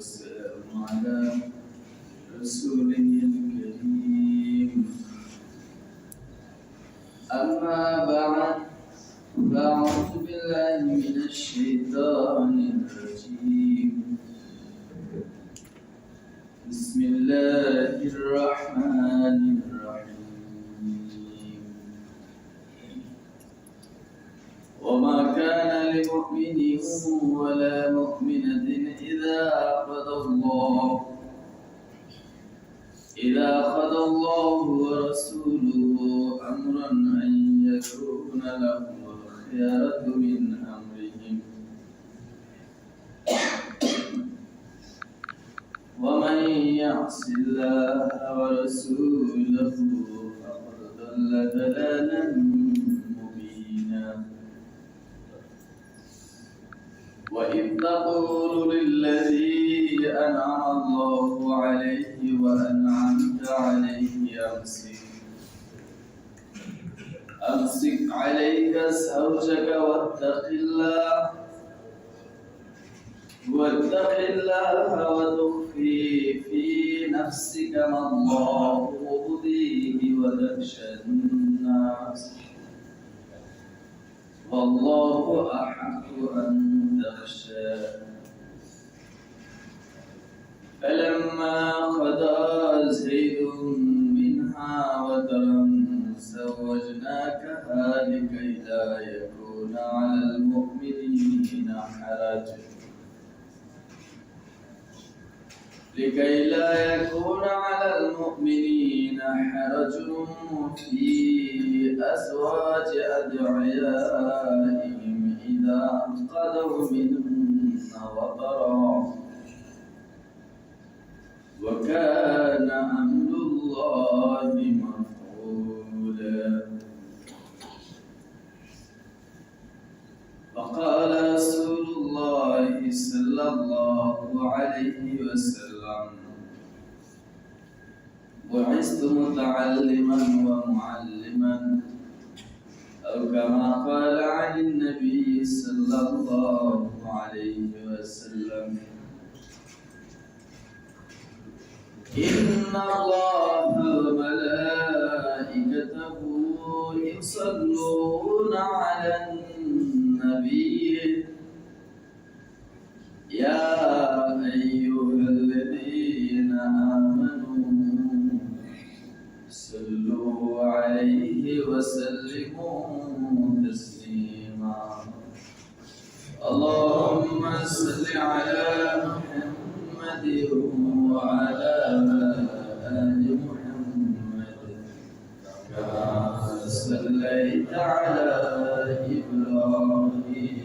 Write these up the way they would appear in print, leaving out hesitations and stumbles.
والسلام على رسوله الكريم أما بعد فأعوذ بالله من الشيطان الرجيم بسم الله الرحمن الرحيم وما كان لمؤمن ولا مؤمنة إذا قضى الله ورسوله أمرا أن يكون لهم الخيرة من أمرهم ومن يعص الله ورسوله فقد ضل ضلالا مبينا وإذ تقول للذي أنعم الله عليه وأنعمت عليه أمسك عليك زوجك واتق الله وتخفي في نفسك ما الله مبديه وتخشى الناس والله أحق أن تخشاه فلما قضى زيد منها وطرا زوجناكها لكي لا يكون على المؤمنين حرج في أزواج أدعيائهم إذا قضوا منهن وطرا وكان أمر الله مفعولا وقال رسول الله صلى الله عليه وسلم بعثت متعلما ومعلما أو كما قال عن النبي صلى الله عليه وسلم إن الله وملائكته يصلون على النبي يا أيها الذين آمنوا صلوا عليه وسلموا تسليما اللهم صل على محمد وعلى آل محمد كما صليت على إبراهيم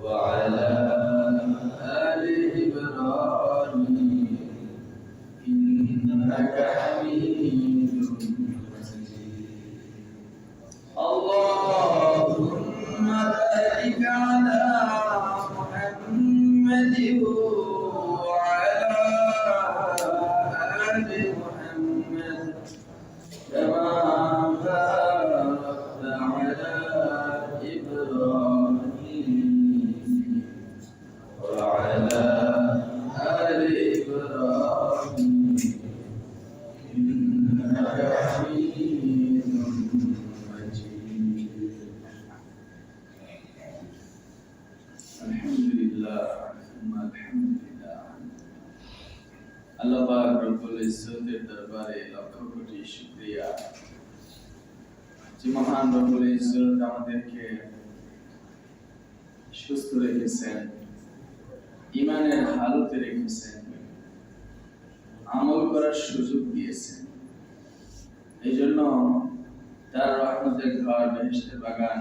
وعلى آل إبراهيم إنك حميد مجيد اللهم بارك على محمد আল্লাহ পাক রব্বুল ইজ্জতের দরবারে লক্ষ কোটি শুকরিয়া যে মহান রব্বুল ইজ্জত আমাদেরকে সুস্থ রেখেছেন, ঈমানের হালতে রেখেছেন, আমল করার সুযোগ দিয়েছেন। এই জন্য তার রহমতের ঘর, বেহেশতের বাগান,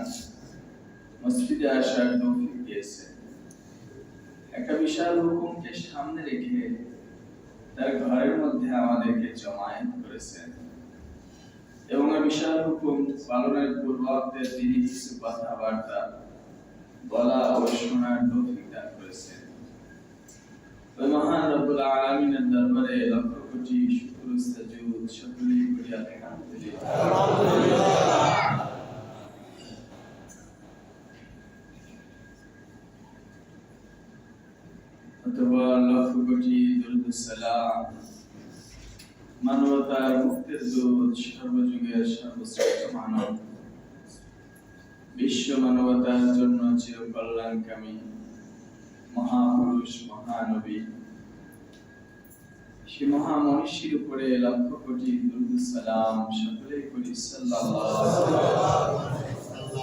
মসজিদে আসার তৌফিক দিয়েছেন। একটা বিশাল হুকুমকে সামনে রেখে তার ঘরের মধ্যে আমাদেরকে জমায়েত করেছেন এবং বিশাল হুকুম পালনের পূর্বাতে তিনি কিছু কথাবার্তা বলা ও শোনার তৌফিক দান করেছেন। ওই মহান রব্বুল আলামিনের দরবারে লক্ষ কোটি শুকর সাজুদ সকলেই করি আলহামদুলিল্লাহ। অথবা লক্ষ কোটি দরুদ সালাম মানবতার মুক্তির দূত সর্বযুগের সর্বশ্রেষ্ঠ মানব বিশ্ব মানবতার জন্য চির কল্যাণকামী মহাপুরুষ মহানবী সে মহামনীষীর উপরে লক্ষ কোটি দরুদ সালাম সকলে করি সাল্লাল্লাহু আলাইহি ওয়াসাল্লাম।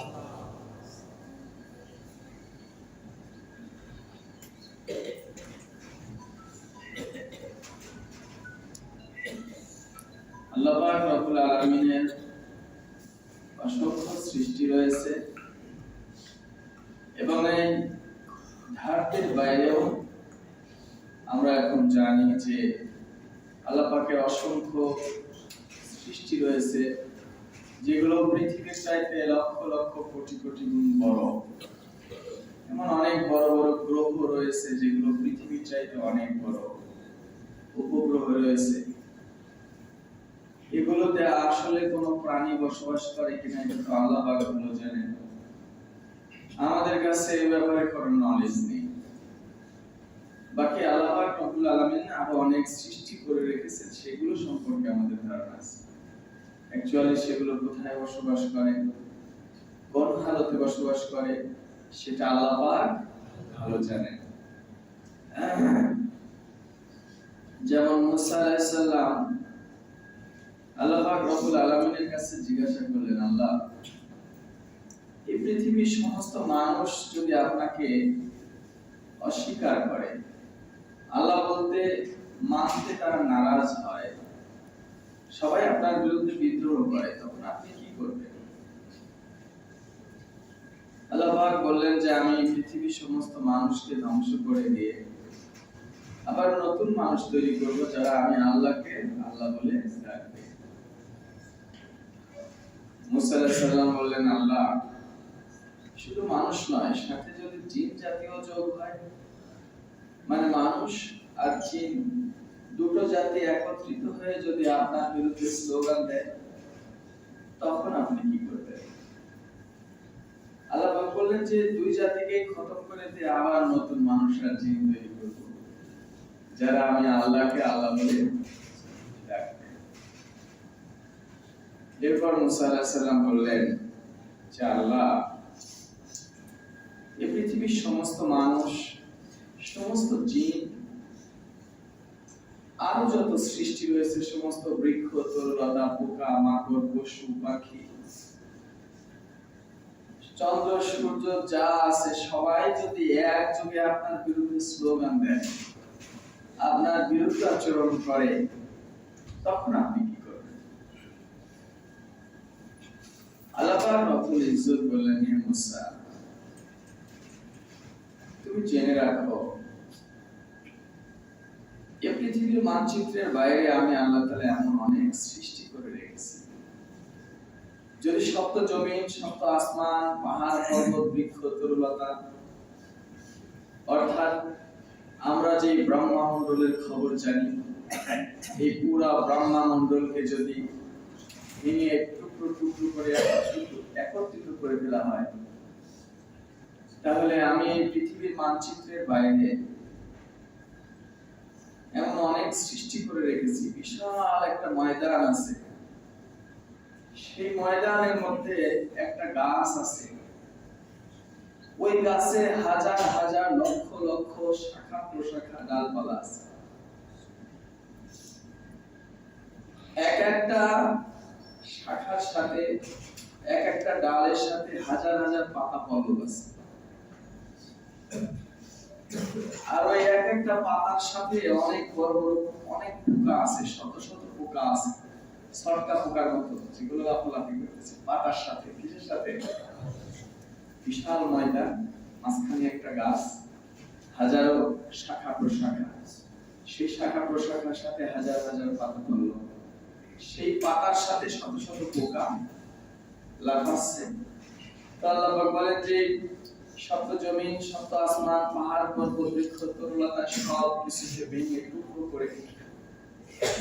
আল্লাহ পাক রব্বুল আলামিনের অসংখ্য সৃষ্টি রয়েছে এবং এই ধারটির বাইরেও আমরা এখন জানি যে আল্লাহ পাকের অসংখ্য সৃষ্টি রয়েছে যেগুলো পৃথিবীর চাইতে লক্ষ লক্ষ কোটি কোটি গুণ বড়। এমন অনেক বড় বড় গ্রহ রয়েছে যেগুলো পৃথিবীর চাইতে অনেক বড়। উপগ্রহ রয়েছে, এগুলোতে আসলে কোনো প্রাণী বসবাস করে কিনা এটা তো আল্লাহ পাক ভালো জানেন। আমাদের কাছে এই ব্যাপারে কোনো নলেজ নেই। বাকি আল্লাহ পাক রব্বুল আলামিন আরো অনেক সৃষ্টি করে রেখেছেন, সেগুলো সম্পর্কে আমাদের ধারণা আছে। অ্যাকচুয়ালি সেগুলো কোথায় বসবাস করে, কোন হালতে বসবাস করে, সেটা আল্লাহ পাক ভালো জানেন। যেমন মুসা আলাইহিস সালাম আল্লাহ পাক রব্বুল আলামিনের কাছে জিজ্ঞাসা করলেন, আল্লাহ এই পৃথিবীর সমস্ত মানুষ যদি আপনাকে অস্বীকার করে, আল্লাহ বলতে মানতে তারা নারাজ হয়, সবাই আপনার বিরুদ্ধে বিদ্রোহ করে, তখন আপনি কি করবেন? আল্লাহ পাক বললেন যে আমি পৃথিবীর সমস্ত মানুষকে ধ্বংস করে দিয়ে আবার নতুন মানুষ তৈরি করব যারা আমি আল্লাহকে আল্লাহ বলে ডাকবে। মুসা আলাইহিস সালাম বললেন, আল্লাহ শুধু মানুষ নয়, সাথে যদি জিন জাতীয় যোগ হয়, মানে মানুষ আর জিন দুটো জাতি একত্রিত হয়ে যদি আপনার বিরুদ্ধে স্লোগান দেয়, তখন আপনি কি করবেন? আল্লাহ পাক বললেন যে দুই জাতিকে খতম করে দিয়ে আবার নতুন মানুষ আর জিন তৈরি করব যারা আমি আল্লাহকে আল্লাহ বলে ডাকবে। এরপর মুসা আলাইহিস সালাম বললেন যে আল্লাহ এই পৃথিবীর সমস্ত মানুষ, সমস্ত জিন, আরো যত সৃষ্টি রয়েছে, সমস্ত বৃক্ষ, তরুলতা, পোকা, মাকড়, পশু, পাখি, চন্দ্র, সূর্য যা আছে সবাই যদি একযোগে আপনার বিরুদ্ধে স্লোগান দেয়, আপনার বিরুদ্ধে আচরণ করে, তখন আপনি কি করবেন? আল্লাহ পাক রব্বুল ইজ্জত বললেন, হে মুসা তুমি জেনে রাখো এই পৃথিবীর মানচিত্রের বাইরে আমি আল্লাহ তাআলা এমন অনেক সৃষ্টি করে রেখেছি। যদি সপ্ত জমিন, সপ্ত আসমান, পাহাড়, পর্বত, বৃক্ষ, তরুলতা, অর্থাৎ আমরা যে ব্রহ্মামণ্ডলের খবর জানি, এই পুরা ব্রহ্মামণ্ডলকে যদি ভেঙে টুকরো টুকরো করে একত্রিত করে ফেলা হয়, তাহলে আমি এই পৃথিবীর মানচিত্রের বাইরে এমন অনেক সৃষ্টি করে রেখেছি। বিশাল একটা ময়দান আছে, সেই ময়দানের মধ্যে একটা গাছ আছে, ওই গাছে হাজার হাজার লক্ষ লক্ষ শাখা প্রশাখা ডালপালা আছে। এক একটা শাখার সাথে, এক একটা ডালের সাথে হাজার হাজার পাতা পল্লব আছে। আর ওই এক একটা পাতার সাথে অনেক বড় বড় অনেক পোকা আছে, শত শত পোকা আছে, সরকা পোকার মতো, যেগুলো লাফালাফি করতেছে পাতার সাথে। কিসের সাথে? বিশাল ময়দান, মাঝখানে একটা গাছ, হাজারো শাখা প্রশাখা, সেই শাখা প্রশাখার সাথে হাজার হাজার পাতা পল্লব, সেই পাতার সাথে শত শত পোকা লাফাচ্ছে। তো আল্লাহ পাক বলেন যে সপ্ত জমিন, সপ্ত আসমান, পাহাড়, পর্বত, বৃক্ষ, তরুলতা সব কিছুকে ভেঙে টুকরো করে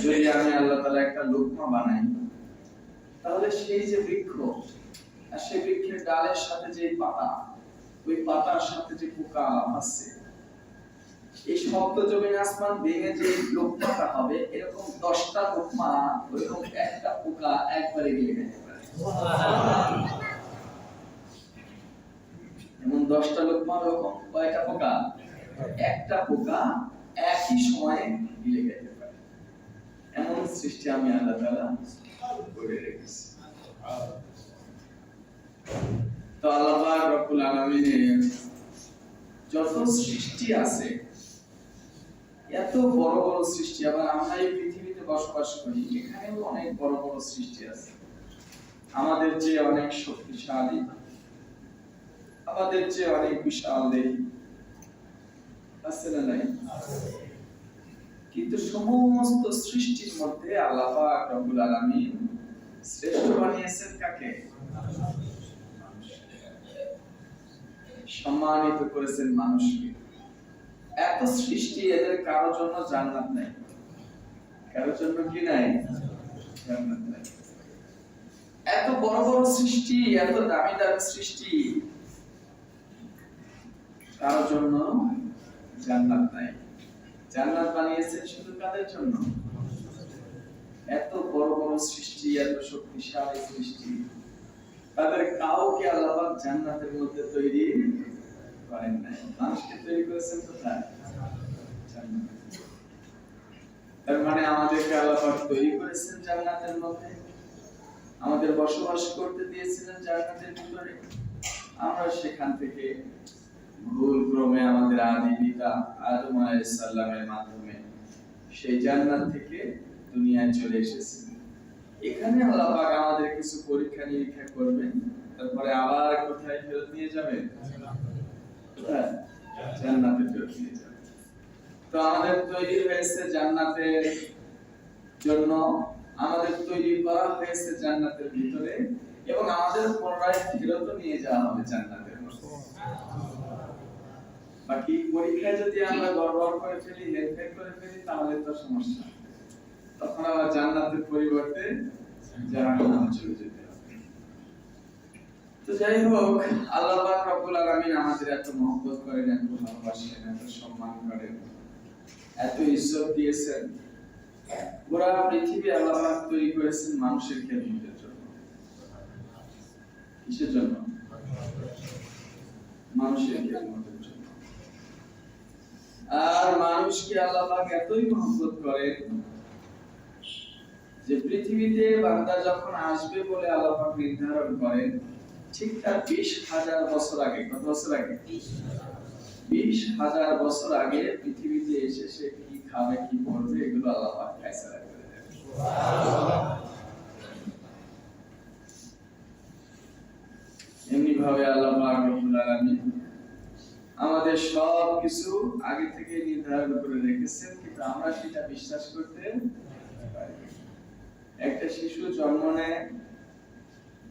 যদি আমি আল্লাহ তাআলা একটা লোকমা বানাই, তাহলে সেই যে বৃক্ষ আর সেই বৃক্ষের ডালের সাথে যে পাতা, ওই পাতার সাথে যে পোকা আছে, এই শব্দ জমিন আসমান ভেঙে যে লোকমাটা হবে, এরকম 10টা লোকমা ওইরকম একটা পোকা একবারে গিলে খেতে পারে। এমন 10টা লোকমা ওরকম কয়টা পোকা? একটা পোকা একই সময়ে গিলে খেতে পারে। এমন সৃষ্টি আমি আল্লাহ তাআলা করে রেখেছি। তো আল্লাহ পাক রব্বুল আলামিনের যত সৃষ্টি আছে, এত বড় বড় সৃষ্টি, আবার আমরা এই পৃথিবীতে বসবাস করি, এখানেও অনেক বড় বড় সৃষ্টি আছে। আমাদের যে অনেক শক্তিশালী, আমাদের যে অনেক বিশাল দেহী আছে না নাই? কিন্তু সমস্ত সৃষ্টির মধ্যে আল্লাহ পাক রব্বুল আলামিন শ্রেষ্ঠ বানিয়েছেন কাকে? সম্মানিত করেছেন মানুষকে। এত সৃষ্টি, এদের কারোর জন্য জান্নাত নাই। কারোর জন্য কি নাই? জান্নাত নাই। এত বড় বড় সৃষ্টি, এত দামি দামি সৃষ্টি, কারোর জন্য জান্নাত নাই। জান্নাত বানিয়েছেন শুধু কাদের জন্য? এত বড় বড় সৃষ্টি, এত শক্তিশালী সৃষ্টি, তাদের কাউকে আল্লাহ পাক জান্নাতের মধ্যে তৈরি করেন নাই। মানুষকে তৈরি করেছেন কোথায়? জান্নাতে। তার মানে আমাদেরকে আল্লাহ পাক তৈরি করেছেন জান্নাতের মধ্যে, আমাদের বসবাস করতে দিয়েছিলেন জান্নাতের ভিতরে। আমরা সেখান থেকে ভুল ক্রমে আমাদের আদি পিতা আদম আলাইহিস সালামের মাধ্যমে সেই জান্নাত থেকে দুনিয়ায় চলে এসেছি। এখানে আল্লাহ পাক আমাদের কিছু পরীক্ষা নিরীক্ষা করবেন, তারপরে আবার কোথায় ফেরত নিয়ে যাবেন? কোথায়? জান্নাতে ফেরত নিয়ে যাবেন। তো আমাদের তৈরি হয়েছে জান্নাতের জন্য, আমাদের তৈরি করা হয়েছে জান্নাতের ভিতরে, এবং আমাদের পুনরায় ফেরত নিয়ে যাওয়া হবে জান্নাতের মধ্যে। বাকি পরীক্ষায় যদি আমরা গড়বড় করে ফেলি, হেরফের করে ফেলি, তাহলে তো সমস্যা। তখন আবার জান্নাতের পরিবর্তে জাহান্নামে চলে যেতে হবে। তো যাই হোক, আল্লাহ পাক রব্বুল আলামিন আমাদের এত মহব্বত করেন, এত ভালোবাসেন, এত সম্মান করেন, এত ইজ্জত দিয়েছেন। পুরা পৃথিবী আল্লাহ পাক তৈরি করেছেন মানুষের খেদমতের জন্য। কিসের জন্য? মানুষের খেদমতের জন্য। আর মানুষকে আল্লাহ পাক এতই মহব্বত করেন যে পৃথিবীতে বান্দা যখন আসবে বলে আল্লাহ পাক নির্ধারণ করেন, ঠিক তার 20,000 বছর আগে, কত বছর আগে? 20,000 বছর আগে পৃথিবীতে এসে সে কি খাবে, কি পড়বে, এগুলো আল্লাহ পাক ফয়সালা করে দেন। এমনি ভাবে আল্লাহ পাক রব্বুল আলামিন আমাদের সব কিছু আগে থেকে নির্ধারণ করে রেখেছেন, কিন্তু আমরা সেটা বিশ্বাস করতে পারি। একটা শিশু জন্ম নেয়,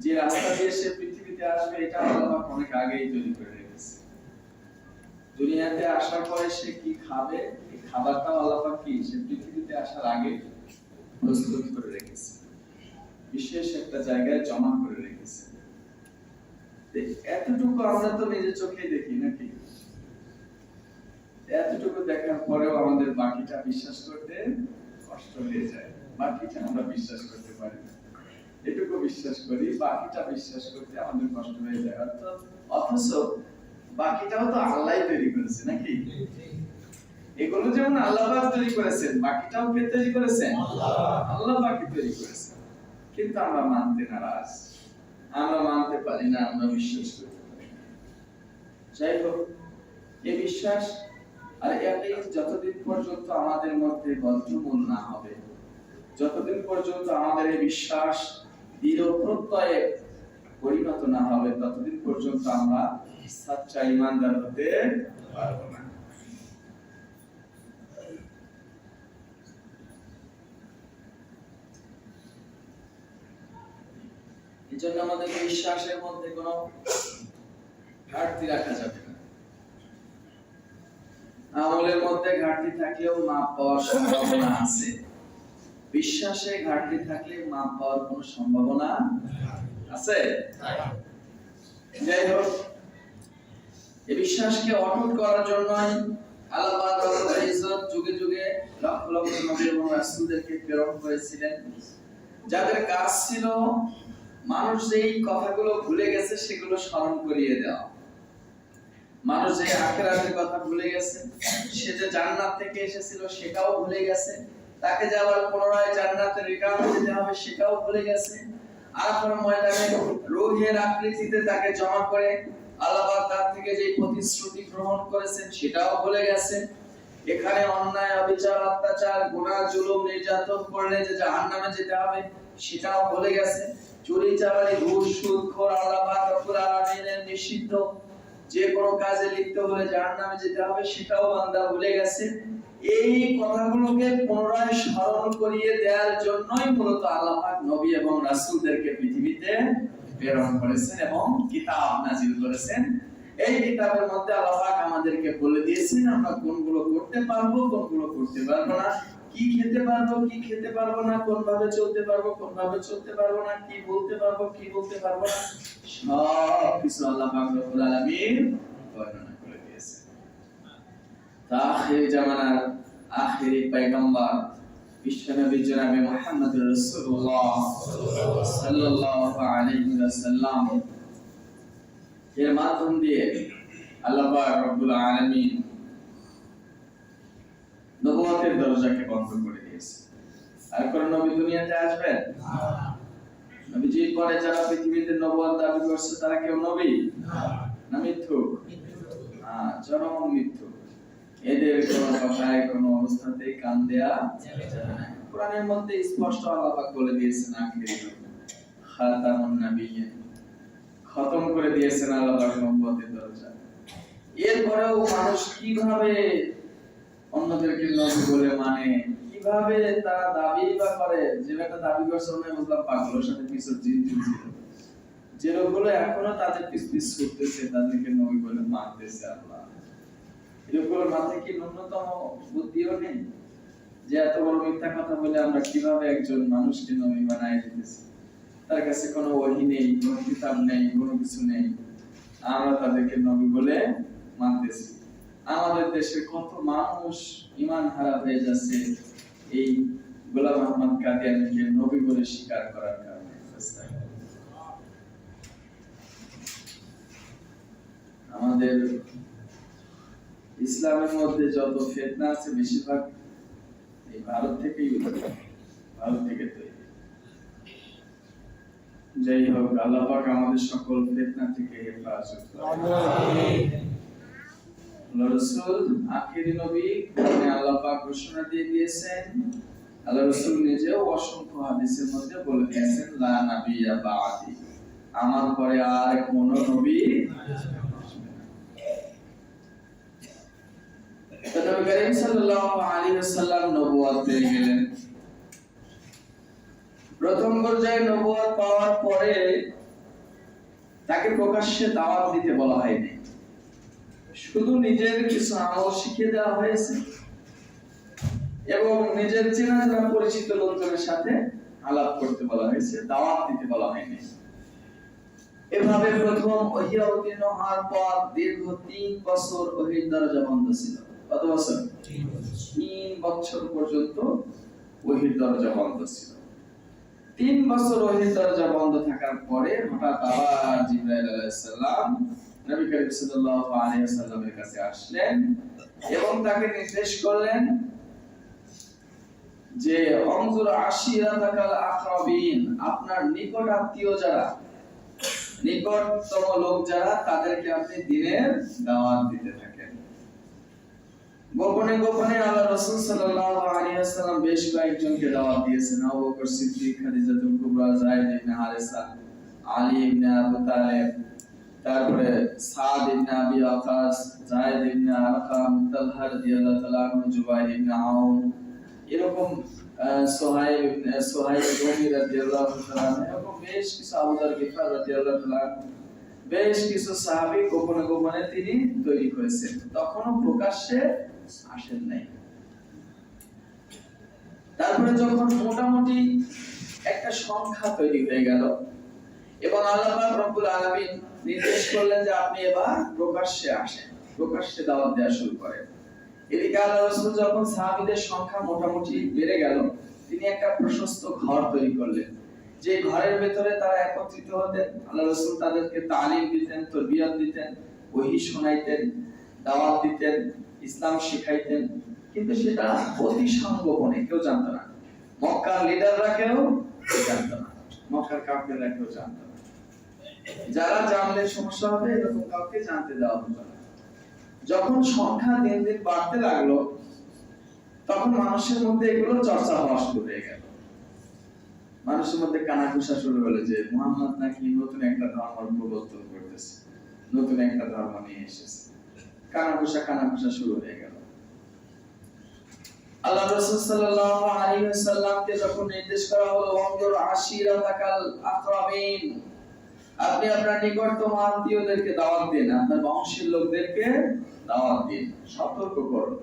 যে রাস্তা দিয়ে সে পৃথিবীতে আসবে, এটা আল্লাহ পাক অনেক আগেই তৈরি করে রেখেছে। দুনিয়াতে আসার পরে সে কি খাবে, এই খাবারটাও আল্লাহ পাক কি সে পৃথিবীতে আসার আগে প্রস্তুত করে রেখেছে, বিশেষ একটা জায়গায় জমা করে রেখেছে। এতটুকু আমরা তো নিজের চোখেই দেখি নাকি? এতটুকু দেখার পরেও আমাদের বাকিটা বিশ্বাস করতে কষ্ট হয়ে যায়। বাকিটা আমরা বিশ্বাস করতে পারি না, এটুকু বিশ্বাস করি, বাকিটা বিশ্বাস করতে আমাদের কষ্ট হয়ে যায়। অথচ বাকিটাও তো আল্লাহই তৈরি করেছে নাকি? এগুলো যেমন আল্লাহ পাক তৈরি করেছেন, বাকিটাও কে তৈরি করেছেন? আল্লাহ পাকই তৈরি করেছেন। কিন্তু আমরা মানতে নারাজ, আমরা মানতে পারি না, আমরা বিশ্বাস করতে পারি না। যাই হোক, এই বিশ্বাস আর এটাই যতদিন পর্যন্ত আমাদের মধ্যে বদ্ধমূল না হবে, যতদিন পর্যন্ত আমাদের এই বিশ্বাস দৃঢ় প্রত্যয়ে পরিণত না হবে, ততদিন পর্যন্ত আমরা সচ্চা ঈমানদার হতে পারবো না। এজন্য আমাদের বিশ্বাসের মধ্যে কোনো ঘাটতি রাখা যাবে না। আমলের মধ্যে ঘাটতি থাকলেও মাপ পাওয়ার সম্ভাবনা আছে, বিশ্বাসে ঘাটতি থাকলে মাপ পাওয়ার কোনো সম্ভাবনা আছে? যাই হোক, এই বিশ্বাসকে অটুট করার জন্যই আল্লাহ পাক রব্বুল ইজ্জত যুগে যুগে লক্ষ লক্ষ নবী এবং রাসূলদেরকে প্রেরণ করেছিলেন, যাদের কাজ ছিল মানুষ যেই কথাগুলো ভুলে গেছে সেগুলো স্মরণ করিয়ে দেওয়া। মানুষ যে আখিরাতের কথা ভুলে গেছে, সে যে জান্নাত থেকে এসেছিল সেটাও ভুলে গেছে, তাকে যে আবার পুনরায় জান্নাতের রিটার্ন দিতে হবে সেটাও ভুলে গেছে। আরাফার ময়দানে রূহের আকৃতিতে তাকে জমা করে আল্লাহ পাক তার থেকে যে প্রতিশ্রুতি গ্রহণ করেছেন সেটাও ভুলে গেছে। এখানে অন্যায়, অবিচার, অত্যাচার, গুনাহ, জুলুম, নির্যাতন করলে যে জাহান্নামে যেতে হবে সেটাও ভুলে গেছে। চুরি, চামারি, ঘুষ, সুদখোর, আল্লাহ পাক রব্বুল আলামিনের নিষিদ্ধ যে কোনো কাজে লিপ্ত হলে জাহান্নামে যেতে হবে সেটাও বান্দা ভুলে গেছে। এই কথাগুলোকে পুনরায় স্মরণ করিয়ে দেওয়ার জন্যই মূলত আল্লাহ পাক নবী এবং রাসূলদেরকে পৃথিবীতে প্রেরণ করেছেন এবং কিতাব নাযিল করেছেন। এই কিতাবের মধ্যে আল্লাহ পাক আমাদেরকে বলে দিয়েছেন আমরা কোনগুলো করতে পারবো, কোনগুলো করতে পারবো না, কি খেতে পারবো, কি খেতে পারবো না, কোন ভাবে চলতে পারবো, কোন ভাবে চলতে পারবো না, কি বলতে পারবো, কি বলতে পারবো না, সব কিছু আল্লাহ পাক রব্বুল আলামিন বর্ণনা করে দিয়েছেন। আখির জামানার আখিরি পয়গম্বর বিশ্বনবী জনাবে মুহাম্মদুর রাসূলুল্লাহ সাল্লাল্লাহু আলাইহি ওয়াসাল্লাম এর মাধ্যম দিয়ে আল্লাহ পাক রব্বুল আলামিন নবুয়তের দরজাকে বন্ধ করে দিয়েছে। আর কোন নবী দুনিয়াতে আসবেন না। নবীজির পরে যারা পৃথিবীতে নবুয়ত দাবি করছে তারা কেউ নবী না মিথ্যুক? চরম মিথ্যুক। এদের কোন কথায় কোন অবস্থাতেই কান দেয়া যাবে না। কোরআনের মধ্যে স্পষ্ট আল্লাহ পাক বলে দিয়েছেন আখিরি খাতামুন নবিয়্যিন, খতম করে দিয়েছেন আল্লাহ পাক নবুয়তের দরজা। এরপরেও মানুষ কিভাবে অন্যদেরকে নবী বলে মানে, কিভাবে তারা দাবি বা করে, যে একটা দাবি করছে অন্য মুসলিম পাগলের সাথে পিছর জিন ছিল, যে লোকগুলো এখনো তাদের পিছ করতেছে, তাদেরকে নবী বলে মানতেছে আল্লাহ। এগুলোর মাথায় কি ন্যূনতম বুদ্ধিও নেই যে এত বড় মিথ্যা কথা বলে আমরা কিভাবে একজন মানুষকে নবী বানাই দিতেছি? তার কাছে কোনো ওহী নেই, কোনো কিতাব নেই, কোনো কিছু নেই, আমরা তাদেরকে নবী বলে মানতেছি। আমাদের দেশে কত মানুষ ঈমান হারা হয়ে যাচ্ছে এই গোলাম আহমদ কাদিয়ানীকে নবী বলে স্বীকার করার কারণে। আমাদের ইসলামের মধ্যে যত ফিতনা আছে বেশিরভাগ এই ভারত থেকেই ভারত থেকে তৈরি। যাই হোক, আল্লাহ পাক আমাদের সকল ফিতনা থেকে হেফাজত করুন। রাসূল আখিরি নবী, মানে আল্লাহ পাক ঘোষণা দিয়ে দিয়েছেন। আল্লাহ রাসূল নিজেও অসংখ্য হাদিসের মধ্যে বলে দিয়েছেন লা নাবিয়্যা বা'দি, আমার পরে আর কোনো নবী নবী করিম সাল্লাল্লাহু আলাইহি ওয়াসাল্লাম নবুয়ত পেয়ে গেলেন। প্রথম পর্যায়ে নবুয়ত পাওয়ার পরে তাকে প্রকাশ্যে দাওয়াত দিতে বলা হয়নি, শুধু নিজের কিছু আমল শিখিয়ে দেওয়া হয়েছে এবং নিজের চেনা জানা পরিচিত লোকজনের সাথে আলাপ করতে বলা হয়েছে, দাওয়াত দিতে বলা হয়নি। এভাবে প্রথম ওহী অবতীর্ণ হওয়ার পর দীর্ঘ 3 বছর ওহীর দরজা বন্ধ ছিল। কত বছর? 3 বছর পর্যন্ত ওহীর দরজা বন্ধ ছিল। 3 বছর ওহীর দরজা বন্ধ থাকার পরে হঠাৎ আবার জিবরাইল আলাইহিস সালাম নবী করিম সাল্লাল্লাহু আলাইহি ওয়াসাল্লামের কাছে আসলেন এবং তাকে নির্দেশ করলেন যে অনজুর আশিরাতাকাল আকরাবিন, আপনার নিকট আত্মীয় যারা, নিকটতম লোক যারা, তাদেরকে আপনি দ্বীনের দাওয়াত দিতে থাকেন। গোপনে গোপনে আল্লাহ রাসূল সাল্লাল্লাহু আলাইহি ওয়াসাল্লাম বেশ কয়েকজনকে দাওয়াত দিয়েছেন। আবু বকর সিদ্দিক, খাদিজাতুল কুবরা, যায়েদ ইবনে হারিসা, আলী ইবনে আবু তালেব, তারপরে সাদ ইবনে আবি ওয়াকাস, যায়েদ ইবনে আরকাম, তালহা রাদিয়াল্লাহু তাআলা আনহু, জুবাইর ইবনে আউন, এরকম সোহাইব রুমি রাদিয়াল্লাহু তাআলা, এরকম বেশ কিছু, আবু যার গিফার রাদিয়াল্লাহু তাআলা, বেশ কিছু সাহাবী গোপনে গোপনে তিনি তৈরি করেছেন, তখনও প্রকাশ্যে আসেন নাই। তারপরে যখন মোটামুটি একটা সংখ্যা তৈরি হয়ে গেল এবং আল্লাহ পাক রব্বুল আলামিন নির্দেশ করলেন যে আপনি এবার প্রকাশ্যে আসেন, প্রকাশ্যে দাওয়াত দেওয়া শুরু করেন। এদিকে আল্লাহ রাসূল যখন সাহাবীদের সংখ্যা মোটামুটি বেড়ে গেল, তিনি একটা প্রশস্ত ঘর তৈরি করলেন, যে ঘরের ভেতরে তারা একত্রিত হতেন। আল্লাহ রাসূল তাদেরকে তালিম দিতেন, তরবিয়ত দিতেন, ওহী শোনাইতেন, দাওয়াত দিতেন, ইসলাম শিখাইতেন। কিন্তু সেটা অতি সংগোপনে, কেউ জানতো না। মক্কার লিডাররা কেউ জানতো না, মক্কার কাফেররা কেউ জানতো না। যারা জানলে সমস্যা হবে এরকম কাউকে জানতে দেওয়া হতো না। যখন সংখ্যা দিন দিন বাড়তে লাগলো, তখন মানুষের মধ্যে এগুলো চর্চা হওয়া শুরু হয়ে গেল। মানুষের মধ্যে কানাঘুষা শুরু হলো যে মুহাম্মদ নাকি নতুন একটা ধর্ম প্রবর্তন করতেছে, নতুন একটা ধর্ম নিয়ে এসেছে। কানাঘুষা শুরু হয়ে গেল। আল্লাহ রাসূল সাল্লাল্লাহু আলাইহি ওয়াসাল্লামকে যখন নির্দেশ করা হলো, ওয়ানজুর আশিরাতাকাল আকরাবিন, আপনি আপনার নিকটতম আত্মীয়দেরকে দাওয়াত দিন, আপনার বংশের লোকদেরকে দাওয়াত দিন, সতর্ক করুন।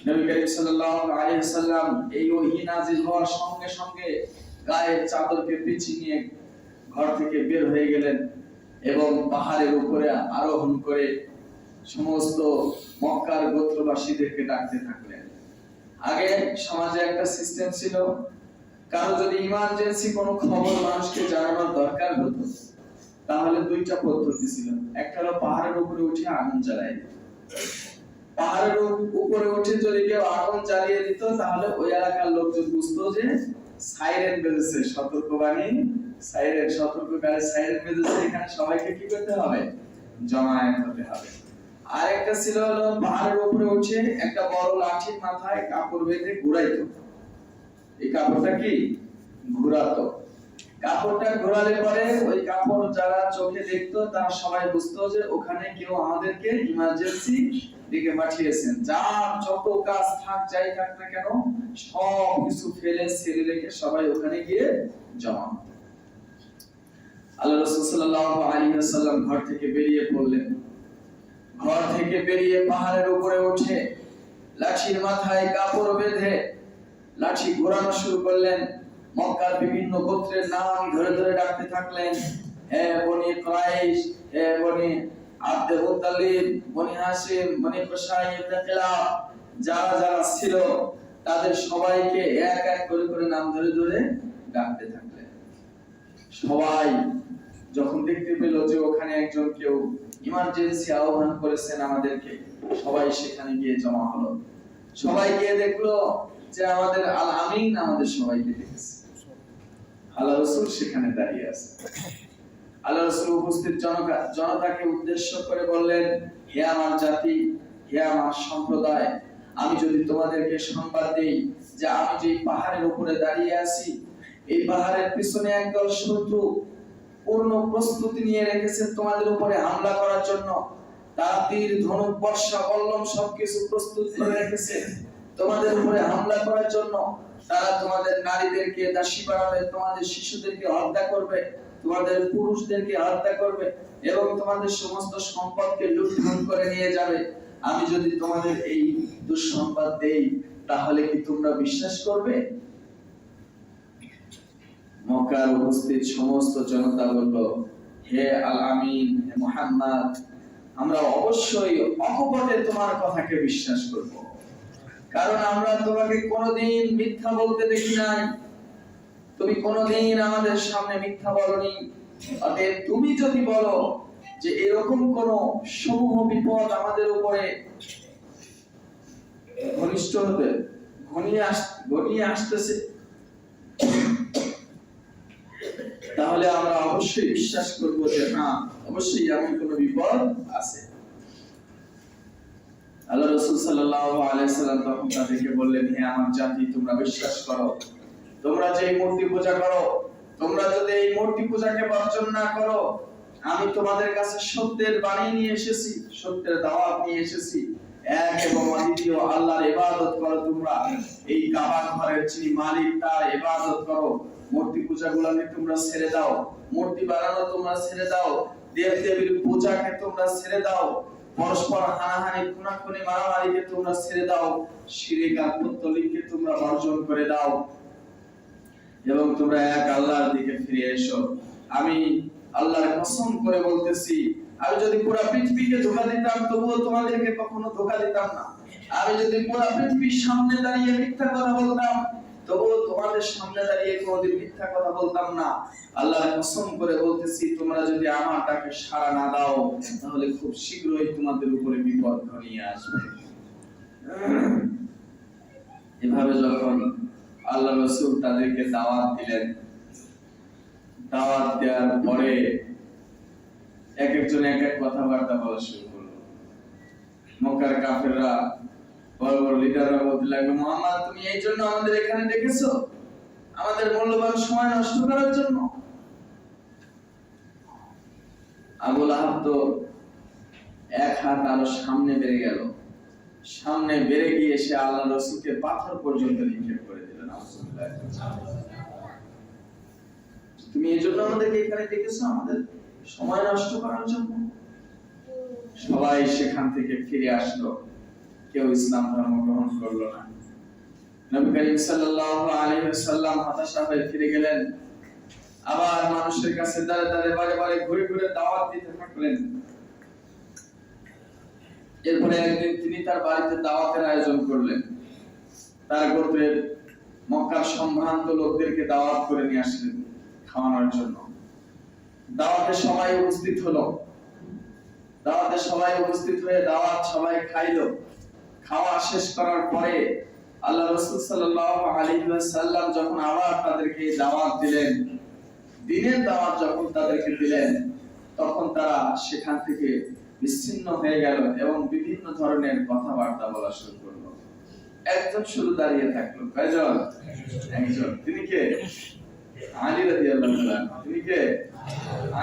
নবী করিম সাল্লাল্লাহু আলাইহি ওয়াসাল্লাম এই ওহী নাযিল হওয়ার সঙ্গে সঙ্গে গায়ের চাদরকে পেঁচিয়ে নিয়ে ঘর থেকে বের হয়ে গেলেন এবং পাহাড়ের উপরে আরোহণ করে সমস্ত মক্কার গোত্রবাসীদেরকে ডাকতে থাকলেন। আগে সমাজে একটা সিস্টেম ছিল, কারো যদি ইমার্জেন্সি কোনো খবর মানুষকে জানানোর দরকার হতো, তাহলে দুইটা পদ্ধতি ছিল। একটা হলো পাহাড়ের উপরে উঠে আগুন জ্বালাই দিত। পাহাড়ের উপরে উঠে যদি কেউ আগুন জ্বালিয়ে দিত, তাহলে ওই এলাকার লোকজন বুঝতো যে সাইরেন বেজেছে, সতর্কবাণী, সতর্ককারী সাইরেন বেজেছে, এখানে সবাইকে কি করতে হবে? জমায়েত হতে হবে। আর একটা ছিল হলো পাহাড়ের উপরে উঠে একটা বড় লাঠির মাথায় কাপড় বেঁধে ঘুরাইতো। এই কাপড়টা কি ঘুরাতো। কাপড়টা ঘোরালে পরে ওই কাপড় যারা চোখে দেখতো তারা সবাই বুঝতো যে ওখানে কেউ আমাদেরকে ইমার্জেন্সি ডেকে পাঠিয়েছেন। যার যত কাজ যাই থাক না কেন, সব কিছু ফেলে ছেড়ে রেখে সবাই ওখানে গিয়ে জমা হতো। আল্লাহ রাসূল সাল্লাল্লাহু আলাইহি ওয়াসাল্লাম ঘর থেকে বেরিয়ে পড়লেন। ঘর থেকে বেরিয়ে পাহাড়ের উপরে উঠে লাঠির মাথায় কাপড় বেঁধে লাঠি ঘোরানো শুরু করলেন। মক্কার বিভিন্ন গোত্রের নাম ধরে ধরে ডাকতে থাকলেন। হে বনি কুরাইশ, হে বনি আব্দুল মুত্তালিব, বনি হাশিম, বনি কুসাই ইবনে কিলাব, যারা যারা ছিল তাদের সবাইকে এক এক করে করে নাম ধরে ধরে ডাকতে থাকলেন। সবাই যখন দেখতে পেল যে ওখানে একজন কেউ ইমার্জেন্সি আহ্বান করেছেন আমাদেরকে, সবাই সেখানে গিয়ে জমা হলো। সবাই গিয়ে দেখলো যে আমাদের আল আমিন আমাদের সবাইকে দেখেছে। আল্লাহ রাসূল সেখানে দাঁড়িয়ে আছে। আল্লাহ রাসূল উপস্থিত জনতাকে উদ্দেশ্য করে বললেন, হে আমার জাতি, হে আমার সম্প্রদায়, আমি যদি তোমাদেরকে সংবাদ দেই যে আমি যে পাহাড়ের উপরে দাঁড়িয়ে আছি, এই পাহাড়ের পিছনে একদল শত্রু পূর্ণ প্রস্তুতি নিয়ে রেখেছে তোমাদের উপরে হামলা করার জন্য। তারা তীর, ধনুক, বর্শা, বল্লম সবকিছু প্রস্তুত করে রেখেছে তোমাদের উপরে হামলা করার জন্য। তারা তোমাদের নারীদেরকে দাসী বানাবে, তোমাদের শিশুদেরকে হত্যা করবে, তোমাদের পুরুষদেরকে হত্যা করবে এবং তোমাদের সমস্ত সম্পদকে লুণ্ঠন করে নিয়ে যাবে। আমি যদি তোমাদের এই দুঃসংবাদ দেই, তাহলে কি তোমরা বিশ্বাস করবে? মক্কার উপস্থিত সমস্ত জনতা বলল, হে আল আমিন, হে মুহাম্মদ, আমরা অবশ্যই অকপটে তোমার কথাকে বিশ্বাস করব, কারণ আমরা তোমাকে কোনোদিন মিথ্যা বলতে দেখি নাই। তুমি কোনোদিন আমাদের সামনে মিথ্যা বলনি। অতএব তুমি যদি বলো যে এরকম কোন সমূহ বিপদ আমাদের উপরে ঘনিয়ে আসতেছে, তাহলে আমরা অবশ্যই বিশ্বাস করব যে হ্যাঁ, অবশ্যই এমন কোন বিপদ আছে। আল্লাহ রাসূল সাল্লাল্লাহু আলাইহি সাল্লাম তখন তাদেরকে বললেন, হে আমার জাতি, তোমরা বিশ্বাস করো, তোমরা যে মূর্তি পূজা করো, তোমরা যদি এই মূর্তি পূজাকে বর্জন না করো, আমি তোমাদের কাছে সত্যের বাণী নিয়ে এসেছি, সত্যের দাওয়াত নিয়ে এসেছি। এক এবং অদ্বিতীয় আল্লাহর ইবাদত করো তোমরা। এই কাবা ঘরের যিনি মালিক তার ইবাদত করো। মূর্তি পূজাগুলোকে তোমরা ছেড়ে দাও, মূর্তি বানানো তোমরা ছেড়ে দাও, দেব দেবীর পূজাকে তোমরা ছেড়ে দাও, পরস্পর হানাহানি, খুনাখুনি, মারামারিকে তোমরা ছেড়ে দাও, শিরক আর পুত্তলিককে তোমরা বর্জন করে দাও এবং তোমরা এক আল্লাহর দিকে ফিরে এসো। আমি আল্লাহর কসম করে বলতেছি, আমি যদি পুরো পৃথিবীকে ধোঁকা দিতাম তবুও তোমাদেরকে কখনো ধোঁকা দিতাম না। আমি যদি পুরো পৃথিবীর সামনে দাঁড়িয়ে মিথ্যা কথা বলতাম তবুও তোমাদের সামনে দাঁড়িয়ে কোনোদিন মিথ্যা কথা বলতাম না। আল্লাহর কসম করে বলতেছি, তোমরা যদি আমার ডাকে সাড়া না দাও তাহলে খুব শীঘ্রই তোমাদের উপরে বিপদ ঘনিয়ে আসবে। এভাবে যখন আল্লাহ রাসূল তাদেরকে দাওয়াত দিলেন, দাওয়াত দেওয়ার পরে এক একজন এক এক কথাবার্তা বলা শুরু করলো। মক্কার কাফেররা, বড় বড় লিডাররা বলতে লাগলো, মুহাম্মদ তুমি এই জন্য আমাদের এখানে ডেকেছো, আমাদের মূল্যবান সময় নষ্ট করার জন্য? আবু লাহাব তো এক হাত আরো সামনে বেড়ে গেল, সামনে বেড়ে গিয়ে সে আল্লাহ রাসূলকে পাথর পর্যন্ত নিক্ষেপ করে দিলেন। তুমি এই জন্য আমাদেরকে এখানে ডেকেছো, আমাদের সময় নষ্ট করার জন্য? সবাই সেখান থেকে ফিরে আসলো, কেউ ইসলাম ধর্ম গ্রহণ করলো না। নবী করিম সাল্লাল্লাহু আলাইহি ওয়াসাল্লাম হতাশা হয়ে ফিরে গেলেন। আবার মানুষের কাছে দাঁড়ে দাঁড়ে বারে বারে ঘুরে ঘুরে দাওয়াত দিতে থাকলেন। এরপরে একদিন তিনি তার বাড়িতে দাওয়াতের আয়োজন করলেন। তার গোত্রের মক্কার সম্ভ্রান্ত লোকদেরকে দাওয়াত করে নিয়ে আসলেন খাওয়ানোর জন্য। দাওয়াতে সবাই উপস্থিত হলো। দাওয়াতে সবাই উপস্থিত হয়ে দাওয়াত সবাই খাইলো। খাওয়া শেষ করার পরে আল্লাহ রাসূল সাল্লাল্লাহু আলাইহি ওয়াসাল্লাম যখন আবার তাদেরকে দাওয়াত দিলেন, দিনের দাওয়াত যখন তাদেরকে দিলেন, তখন তারা সেখান থেকে বিচ্ছিন্ন হয়ে গেল এবং বিভিন্ন ধরনের কথাবার্তা বলা শুরু করলো। একজন শুধু দাঁড়িয়ে থাকলো। কয়জন? একজন। তিনি কে? আলী রাদিয়াল্লাহু তাআলা। তিনি কে?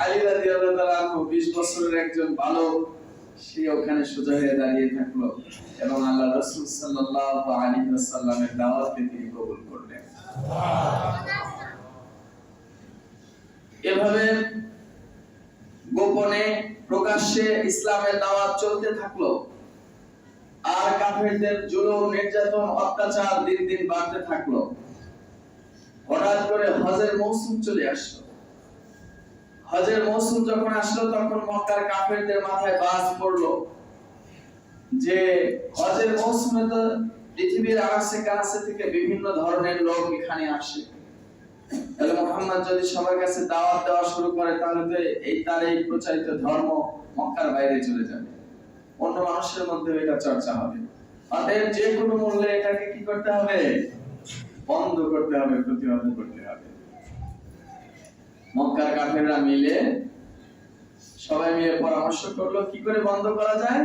আলী রাদিয়াল্লাহু তাআলা। 20 বছরের একজন বালক, সে ওখানে সোজা হয়ে দাঁড়িয়ে থাকলো এবং আল্লাহ রাসূল সাল্লাল্লাহু আলাইহি ওয়াসাল্লামের দাওয়াতকে তিনি কবুল করলেন। এভাবে গোপনে প্রকাশ্যে ইসলামের দাওয়াত চলতে থাকলো। আর কাফেরদের জুলুম, নির্যাতন, অত্যাচার দিন দিন বাড়তে থাকলো। হঠাৎ করে হজের মৌসুম চলে আসলো। হজের মৌসুম যখন আসলো তখন মক্কার কাফেরদের মাথায় বাজ পড়লো যে হজের মৌসুমে তো পৃথিবীর আনাচে কানাচে থেকে বিভিন্ন ধরনের লোক এখানে আসে। তাহলে মুহাম্মদ যদি সবার কাছে দাওয়াত দেওয়া শুরু করে তাহলে তো তার এই প্রচারিত ধর্ম মক্কার বাইরে চলে যাবে, অন্য মানুষের মধ্যে এটা চর্চা হবে। অতএব যে কোনো মূল্যে এটাকে কি করতে হবে? বন্ধ করতে হবে, প্রতিহত করতে হবে। মক্কার কাফেররা মিলে সবাই মিলে পরামর্শ করলো কি করে বন্ধ করা যায়।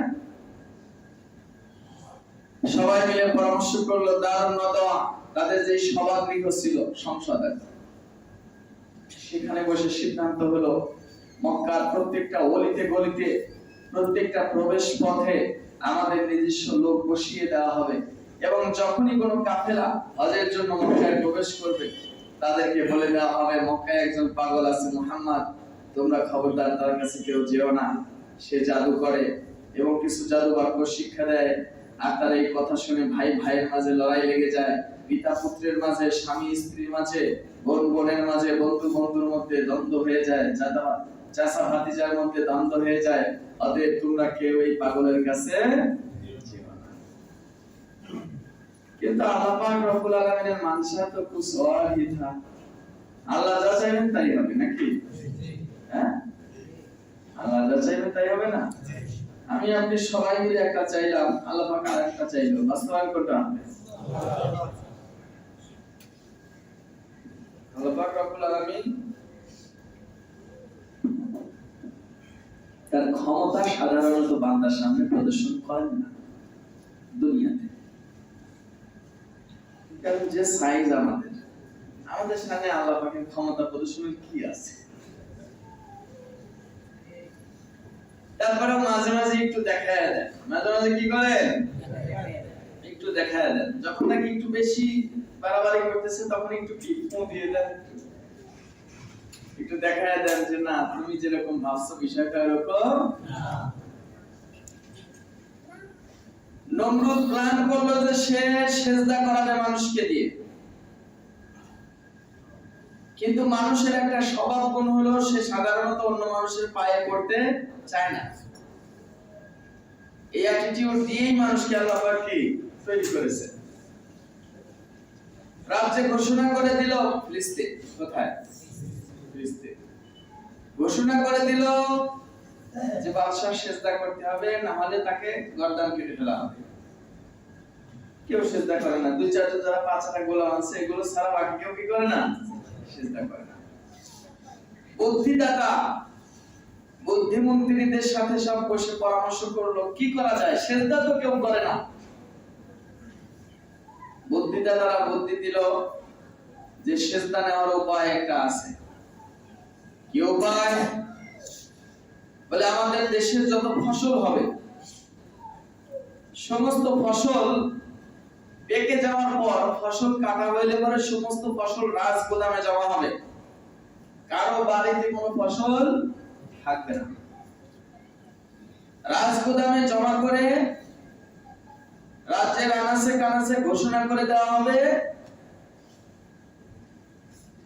সবাই মিলে পরামর্শ করলো দারুন নদওয়া, তাদের যে সভাগৃহ ছিল সংসদের, সেখানে বসে সিদ্ধান্ত হলো মক্কার প্রত্যেকটা অলিতে গলিতে, প্রত্যেকটা প্রবেশ পথে আমাদের নিজস্ব লোক বসিয়ে দেওয়া হবে এবং যখনই কোনো কাফেলা হজের জন্য মক্কায় প্রবেশ করবে তাদেরকে বলে দেওয়া হবে মক্কায় একজন পাগল আছে মুহাম্মদ, তোমরা খবরদার তার কাছে কেউ যেও না, সে জাদু করে এবং কিছু জাদু বাক্য শিক্ষা দেয়। আর তার এই কথা শুনে ভাই ভাইয়ের মাঝে লড়াই লেগে যায়, পিতা পুত্রের মাঝে, স্বামী স্ত্রীর মাঝে, বোন বোনের মাঝে, বন্ধু বন্ধুর মধ্যে দ্বন্দ্ব হয়ে যায়, চাচা ভাতিজার মধ্যে দ্বন্দ্ব হয়ে যায়। অতএব তোমরা কেউ এই পাগলের কাছে যেও না। কিন্তু আল্লাহ পাক রব্বুল আলামিনের মানসা তো কুছ और ही था। আল্লাহ যা চাইবেন তাই হবে নাকি? হ্যাঁ, আল্লাহ যা চাইবেন তাই হবে না? আমি আপনি সবাই মিলে একটা চাইলাম, আল্লাহ পাক আরেকটা চাইলো, বাস্তবায়ন করতে হবে। আল্লাহ পাক রব্বুল আলামিন তার ক্ষমতা সাধারণত বান্দার সামনে প্রদর্শন করেন না দুনিয়াতে। কারণ যে সাইজ আমাদের সামনে আল্লাহ পাকের ক্ষমতা প্রদর্শনের কি আছে? তারপরে মাঝে মাঝে একটু দেখায় দেন, মাঝে মাঝে কি করেন? একটু দেখায় দেন। যখন নাকি একটু বেশি বাড়াবাড়ি করতেছে তখন একটু কি দিয়ে দেন, একটু দেখায় দেন যে না, তুমি যেরকম ভাবছো বিষয়টা এরকম না। নমরুদ প্ল্যান করলো যে সে সিজদা করাবে মানুষকে দিয়ে, কিন্তু মানুষের একটা স্বভাব গুণ হলো সে সাধারণত অন্য মানুষের পায়ে পড়তে চায় না। এই অ্যাটিটিউড দিয়েই মানুষকে আল্লাহ পাক কি তৈরি করেছে। রাজ্যে ঘোষণা করে দিল ফিলিস্তিন, কোথায়? ফিলিস্তিন। ঘোষণা করে দিল যে বাদশাহ সেজদা করতে হবে, না হলে তাকে গর্দান কেটে ফেলা হবে। কেউ সেজদা করে না। দুই চারজন যারা পাঁচটা গোলাম আছে এগুলো ছাড়া বাকি কেউ কি করে না? সেজদা করে না। বুদ্ধিদাতা বুদ্ধিমন্ত্রীদের সাথে সব বসে পরামর্শ করলো কি করা যায়, সেজদা তো কেউ করে না। বুদ্ধিদাতারা বুদ্ধি দিল যে সেজদা নেওয়ার উপায় একটা আছে। কি উপায়? বলে আমাদের দেশের যত ফসল হবে সমস্ত ফসল পেকে যাওয়ার পর ফসল কাটা হইলে পরে সমস্ত ফসল রাজ গোদামে জমা হবে, কারো বাড়িতে কোনো ফসল থাকবে না। রাজ গোদামে জমা করে রাজ্যের আনাচে কানাচে ঘোষণা করে দেওয়া হবে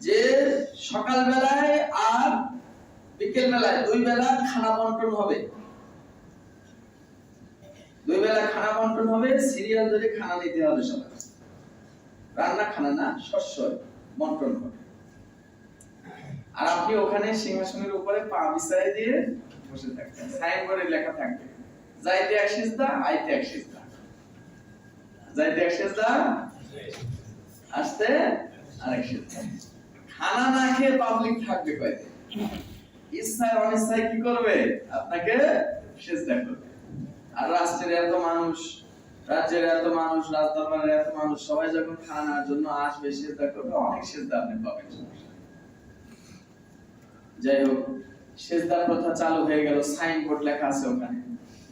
যে সকাল বেলায় আর বিকেল বেলায় দুই বেলা খানা বন্টন হবে। দুই বেলা খানা বন্টন হবে, সিরিয়াল ধরে খানা দিতে হবে সবাই। রান্না খানা না, শস্য বন্টন হবে। আর আপনি ওখানে সিংহাসনের উপরে পা বিছায় দিয়ে বসে থাকবেন। সাইনবোর্ডে লেখা থাকবে যাইতে এক সিজদা, আইতে এক সিজদা। যাইতে এক সিজদা, আসতে আরেক সিজদা। খানা না খেয়ে পাবলিক থাকবে কয়দিন। ইচ্ছায় অনিচ্ছায় কি করবে? আপনাকে সিজদা করবে। আর রাষ্ট্রের এত মানুষ, রাজ্যের এত মানুষ, রাজদরবারের এত মানুষ, সবাই যখন খানার জন্য আসবে সিজদা করবে, অনেক সিজদা আপনি পাবেন। যাই হোক, সিজদা প্রথা চালু হয়ে গেল। সাইনবোর্ড লেখা আছে ওখানে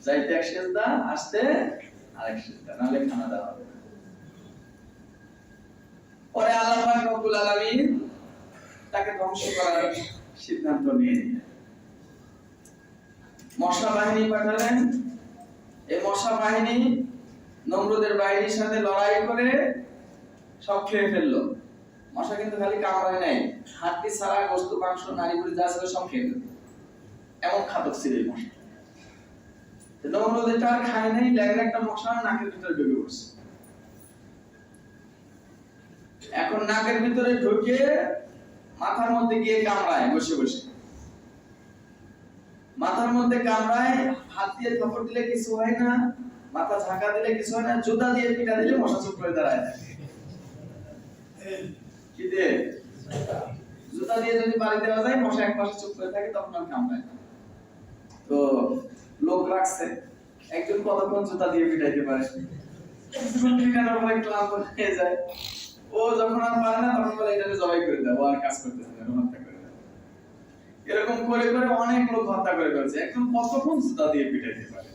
যাইতে এক সিজদা, আসতে আরেক সিজদা, নাহলে খানা দেওয়া হবে না। পরে আল্লাহ পাক রব্বুল আলামিন তাকে ধ্বংস করার সিদ্ধান্ত নিয়ে নিলেন। মশা বাহিনী পাঠালেন। এই মশা বাহিনী নমরুদের বাহিনীর সাথে লড়াই করে সব খেয়ে ফেললো। মশা কিন্তু খালি কামড়ায় নাই, হাড্ডি ছাড়া গোশত মাংস নারী বুড়ি যা ছিল সব খেয়ে ফেলতো। এমন খাদক ছিল এই মশা। নমরুদ এটা আর খায় নাই, লেগের একটা মশা নাকের ভিতরে ঢুকে পড়ছে। এখন নাকের ভিতরে ঢুকে মাথার মধ্যে গিয়ে কামড়ায় বসে বসে। মাথার মধ্যে কামড়ায়, হাত দিয়ে থাপড় দিলে কিছু হয় না, মাথা ঝাঁকা দিলে কিছু হয় না, জুতা দিয়ে পিটা দিলে মশা চুপ করে দাঁড়ায় থাকে। কি দিয়ে? জুতা দিয়ে যদি বাড়ি দেওয়া যায়, মশা এক পাশে চুপ করে থাকে, তখন আর কামড়ায় না। তো লোক রাখছে, একজন কতক্ষণ জুতা দিয়ে পিটাইতে পারে? পিটানোর পরে ক্লান্ত হয়ে যায়। ও যখন আর পারে না তখন বলে এটাকে জবাই করে দাও, আর কাজ করতেছে না, হত্যা করে দাও। এরকম করে করে অনেক লোক হত্যা করে ফেলছে। একজন কতক্ষণ জুতা দিয়ে পিটাইতে পারে?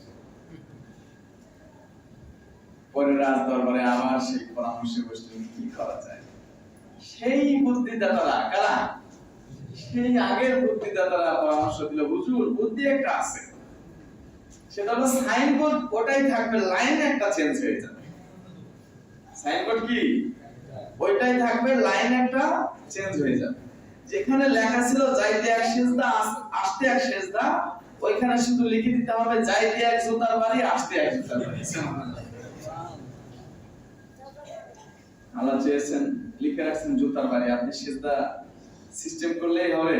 পরে রাজ দরবারে আবার সেই পরামর্শে বসলেন কি করা যায়। সেই বুদ্ধিদাতারা কারা? সেই আগের বুদ্ধিদাতারা পরামর্শ দিল, হুজুর বুদ্ধি একটা আছে, সেটা হলো সাইনবোর্ড ওটাই থাকবে, লাইন একটা চেঞ্জ হয়ে যাবে। সাইনবোর্ড কি? ওইটাই থাকবে, লাইন একটা চেঞ্জ হয়ে যাবে। যেখানে লেখা ছিল যাইতে এক সিজদা, আসতে এক সিজদা, ওইখানে শুধু লিখে দিতে হবে যাইতে এক জুতার বাড়ি, আসতে এক জুতার বাড়ি। আল্লাহ চেয়েছেন, লিখে রাখছেন জুতার বাড়ি, আপনি সিজদা সিস্টেম করলেই হবে।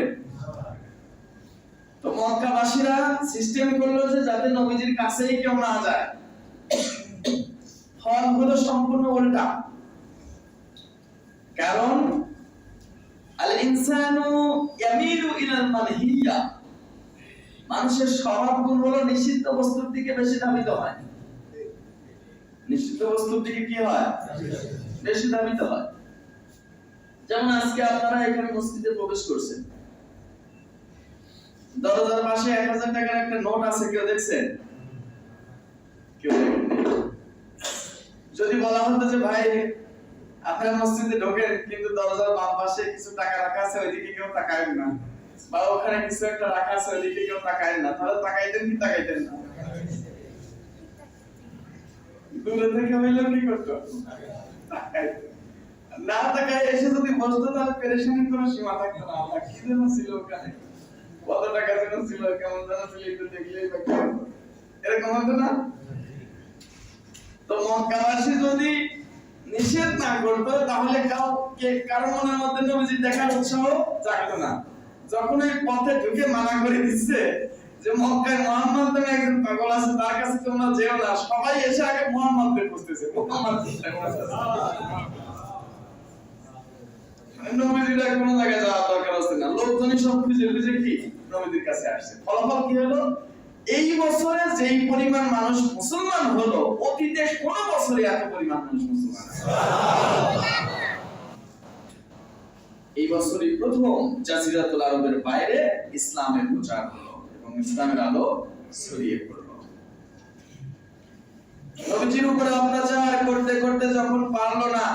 তো মক্কাবাসীরা সিস্টেম করলো যে যাতে নবীজির কাছেই কেউ না যায়। ফল হলো সম্পূর্ণ উল্টা। কারণ আল ইনসানু ইয়ামিলু ইলাল মানহিয়া, মানুষের স্বভাব গুণ হলো নিষিদ্ধ বস্তুর দিকে বেশি ধাবিত হয়। নিষিদ্ধ বস্তুর দিকে কি হয়? বেশি ধাবিত হয়। যেমন আজকে আপনারা এখানে মসজিদে প্রবেশ করছেন, দরজার পাশে 1000 টাকার একটা নোট আছে, কেউ দেখছেন? কেউ দেখেননি। যদি বলা হতো যে ভাই আপনারা মসজিদে ঢোকেন কিন্তু দরজার বাম পাশে কিছু টাকা রাখা আছে, ওইদিকে কেউ তাকায় না, বা ওখানে কিছু একটা রাখা আছে ওইদিকে কেউ তাকায় না, তাহলে তাকাইতেন কি তাকাইতেন না? দূরে থেকে হইলেও কি করতো? তাকাইতেন। না তাকায় এসে যদি বসতো তাহলে পেরেশানির কোনো সীমা থাকতো না। আল্লাহ কি যেন ছিল ওখানে, কত টাকা যেন ছিল, কেমন যেন ছিল, একটু দেখলেই বা কেমন এরকম হতো না। তো মক্কাবাসী যদি নিষেধ না করতো তাহলে কারো মনের মধ্যে নবীজি দেখার উৎসাহ জাগতো না। যখন এই পথে ঢুকে মানা করে দিচ্ছে যে মক্কায় মুহাম্মদ নামে একজন পাগল আছে, তার কাছে তোমরা যেও না, সবাই এসে আগে মুহাম্মদকে খুঁজতেছে, মুহাম্মদ নবীজিরা কোনো জায়গায় যাওয়ার দরকার আছে না, লোকজনই সব খুঁজে খুঁজে কি নবীজির কাছে আসছে। ফলাফল কি হলো? এই বছরে যেই পরিমাণ মানুষ মুসলমান হলো, অতীতে কোন বছরে এত পরিমাণ মানুষ মুসলমান এই বছরই প্রথম জাজিরাতুল আরবের বাইরে ইসলামের প্রচার হলো এবং ইসলামের আলো ছড়িয়ে পড়লো। নবীজির উপরে অত্যাচার করতে করতে যখন পারলো না,